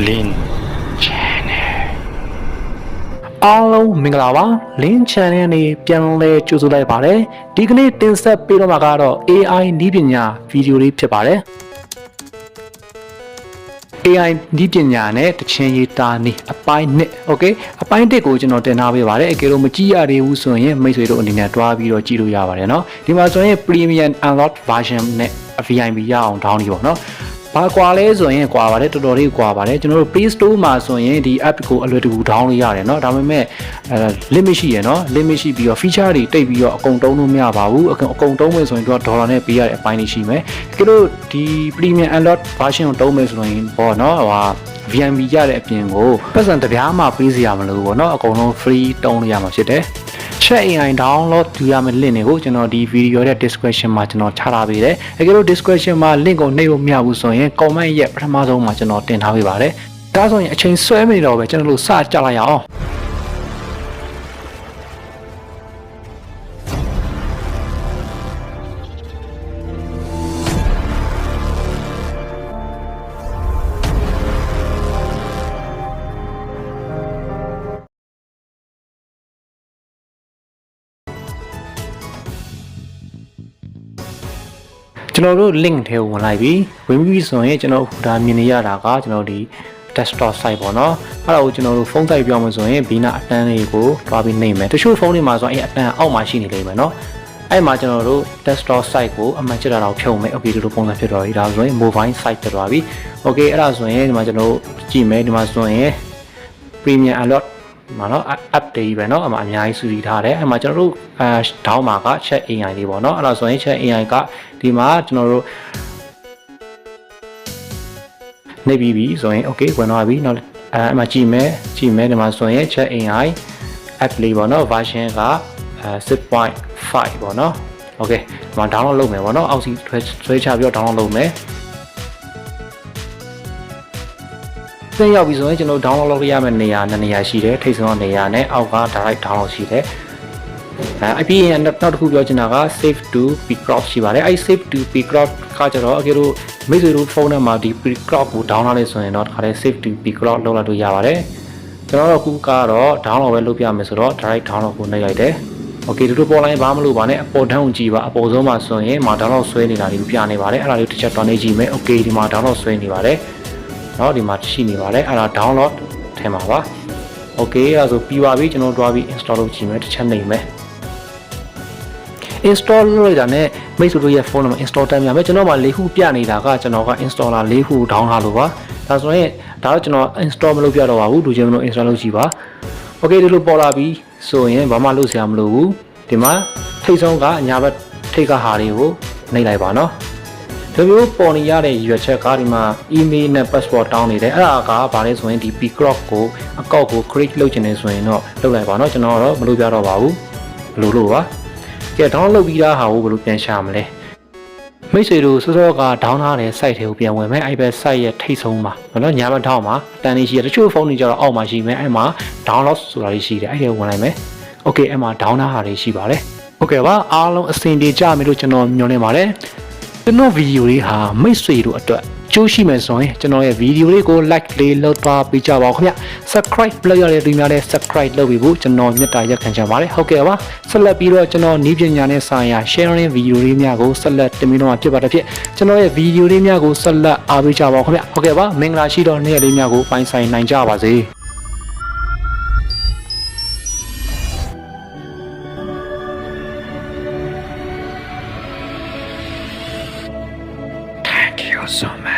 Link channel အားလုံးမင်္ဂလာပါ Link channel နဲ့ပြန်လဲကြိုဆိုလိုက်ပါတယ်ဒီကနေ့တင်ဆက်ပေးတော့မှာကတော့ AI နည်းပညာဗီဒီယိုလေးဖြစ်ပါတယ် AI နည်းပညာနဲ့တခြင်းရေးတာနေအပိုင်း1 Okay အပိုင်း1ကိုကျွန်တော်တင်ထားပေးပါတယ်အကယ်လို့မကြည့်ရသေးဘူးဆိုရင်မိတ်ဆွေတို့အနေနဲ့တွားပြီးတော့ကြည့်လို့ရပါတယ်เนาะဒီမှာဆိုရင် Premium Unlocked version နဲ့ VIP ရအောင် down နေပေါ့เนาะဘာကွာလဲဆိုရင်ကွာပါတယ်တော်တော်လေးကွာပါတယ်ကျွန်တော်တို့ Play Store မှာဆိုရင်ဒီ app ကိုအလွယ်တကူ down လို့ရတယ်เนาะဒါပေမဲ့limit ရှိရယ်เนาะ limit ရှိပြီးတော့ feature တွေတိတ်ပြီးတော့အကုန်တုံးလို့မရပါဘူးအကုန်တုံးမယ်ဆိုရင်တော့ဒေါ်လာနဲ့ပေးရတဲ့အပိုင်းလေးရှိမယ်တကယ်လို့ဒီ Premium Unlocked version ကိုတုံးမယ်ဆိုရင်ပေါ့เนาะဟိုVIP ရတဲ့အပြင်ကိုပတ်စံတပြားမှပေးစီရမလို့ပေါ့เนาะအကုန်လုံး free တုံးလို့ရမှာဖြစ်တယ်Chat AI download လုပ်ရမယ့် link တွေကိုကျွန်တော်ဒီ video ရဲ့ description မှာကျွန်တော်ချထားပေးတယ်။အကယ်လို့ description မှာ link ကိုနှိပ်လို့မရဘူးဆိုရင် comment ရဲ့ပထမဆုံးမှာကျွန်တော်တင်ထားပေးပါတယ်။ဒါဆိုရင်အချိန်ဆွဲမနေတော့ပဲကျွန်တော်တို့စကြလိုက်ရအောင်။ကျွန်တော်တို့ link ထဲကိုဝင်လိုက်ပြီဝင်ပြီးဆိုရင်ကျွန်တော်ဒါမြင်နေရတာကကျွန်တော်ဒီ desktop site ပေါ့နော်အဲ့ဒါကိုကျွန်တော်တို့ဖုန်းတိုက်ပြောင်းမှဆိုရင်ဘီနာအတန်းလေးကိုတွားပြီးနှိပ်မယ်တချို့ဖုန်းတွေမှာဆိုရင်အဲ့အတန်းအောက်မှာရှိနေလိမ့်မယ်နော်အဲ့မှာကျွန်တော်တို့ desktop site ကိုအမှန်ချစ်တာတော့ဖြုံမယ် okay ဒီလိုပုံစံဖြစ်သွားပြီဒါဆိုရင် mobile site ဖြစ်သွားပြီ okay အဲ့ဒါဆိုရင်ဒီမှာကျွန်တော်တို့ကြည့်မယ်ဒီမှာဆိုရင် premium alertမှာเนาะ update ပဲเนาะအမှအများကြီးစုစည်းထားတယ်အဲ့မှာကျွန်တော်တို့down မှာက chat AI လေးပေါ့เนาะအဲ့ဒါဆိုရင် chat AI ကဒီမှာကျွန်တော်တို့နေပြီဆိုရင် okay ဝင်သွားပြီเนาะအဲ့မှာကြည့်မယ်ဒီမှာဆိုရင် chat AI app လေးပေါ့เนาะ version က6.5 ပေါ့เนาะ okay ဒီမှာ download လုပ်မယ်ပေါ့เนาะအောက်စီဆွဲချပြီးတော့ download လုပ်မယ်သင်ရောက်ပြီဆိုရင်ကျွန်တော် download လုပ်ရမယ့်နေရာနှစ်နေရာရှိတယ်ထိပ်ဆုံးနေရာနဲ့အောက်က direct download ရှိတယ်အပြင်နောက်တစ်ခုပြောချင်တာက save to pcrop ရှိပါတယ်အဲ့ save to pcrop ကကြတော့အကယ်လို့မိတ်ဆွေတို့ဖုန်းထဲမှာဒီ pcrop ကို download လုပ်ဆိုရင်တော့တခါတည်း save to pcrop လုပ်လိုက်လို့ရပါတယ်ကျွန်တော်တို့ခုကတော့ download ပဲလုပ်ပြမယ်ဆိုတော့ direct download ကိုနှိပ်လိုက်တယ် okay ဒီလိုပေါ်လိုက်ဘာမလို့ပါနဲ့အပေါ်တန်းကိုကြည့်ပါအပေါ်ဆုံးမှာဆိုရင်မှာ download ဆွဲနေတာလေးပြနေပါတယ်အဲ့ဒါလေးတစ်ချက်တွန်းနေကြည့်မယ် okay ဒီမှာ download ဆွဲနေပါတယ်เนาะဒီမှာရှိနေပါတယ်အဲ့ဒါ download ထဲမှာပါ okay အဲ့ဒါဆိုပြီးပါပြီကျွန်တော်တွားပြီး install လုပ်ကြည့်မယ်တစ်ချက်နှိပ်မယ် install လုပ်လိုက်တာနဲ့မိတ်ဆွေတို့ရဲ့ဖုန်းမှာ install တက်ရမယ်ကျွန်တော်မှ၄ခုပြနေတာကကျွန်တော်က installer ၄ခု down ထားလို့ပါဒါဆိုရင်ဒါတော့ကျွန်တော် install မလုပ်ပြတော့ပါဘူးလူချင်းမလို့ install လုပ်ကြည့်ပါ okay ဒီလိုပေါ်လာပြီဆိုရင်ဘာမှလုပ်စရာမလိုဘူးဒီမှာထိတ်ဆုံးကညာဘက်ထိတ်ကဟာတွေကိုနှိပ်လိုက်ပါเนาะဒီလိုပေါ်နေရတဲ့ရွေချက်ကဒီမှာ email နဲ့ passport တောင်းနေတယ်အဲ့ဒါကဘာလဲဆိုရင်ဒီ pcrop ကိုအကောက်ကို create လုပ်ချင်နေဆိုရင်တော့လုပ်လိုက်ပါเนาะကျွန်တော်တော့မလုပ်ပြတော့ပါဘူးဘယ်လိုလုပ်ပါကဲ download လုပ်ပြီးသားဟာကိုဘယ်လိုပြန်ရှာမလဲမိတ်ဆွေတို့စောစောက down ထားတဲ့ site တွေကိုပြန်ဝင်မယ်အဲ့ဘက် site ရဲ့ထိတ်ဆုံးမှာเนาะညာဘက်ထောက်မှာအတန်းလေးရှိတယ်တချို့ဖုန်းတွေကျတော့အောက်မှာရှိမယ်အဲ့မှာ download ဆိုတာလေးရှိတယ်အဲ့ဒါကိုဝင်လိုက်မယ် okay အဲ့မှာ down ထားတာလေးရှိပါတယ် okay ပါအားလုံးအဆင်ပြေကြမယ်လို့ကျွန်တော်ညွှန်နေပါတယ်ကျွန်တော်ဗီဒီယိုလေးဟာမိတ်ဆွေတို့အတွက်ကျိုးရှိမယ်ဆိုရင်ကျွန်တော်ရဲ့ဗီဒီယိုလေးကို like လေးလုပ်သွားပေးကြပါဦးခင်ဗျ subscribe လုပ်ရတဲ့သူများလည်း subscribe လုပ်ပြီးဖို့ကျွန်တော်မြတ်တာရက်ခံချင်ပါတယ်ဟုတ်ကဲ့ပါဆက်လက်ပြီးတော့ကျွန်တော်နည်းပညာနဲ့ဆိုင်ရာ sharing ဗီဒီယိုလေးများကိုဆက်လက်တင်ပြတော့မှာဖြစ်ပါတယ်ဖြစ်ကျွန်တော်ရဲ့ဗီဒီယိုလေးများကိုဆက်လက်အားပေးကြပါဦးခင်ဗျဟုတ်ကဲ့ပါမင်္ဂလာရှိသောနေ့လေးများကိုပိုင်ဆိုင်နိုင်ကြပါစေ Thank you so much.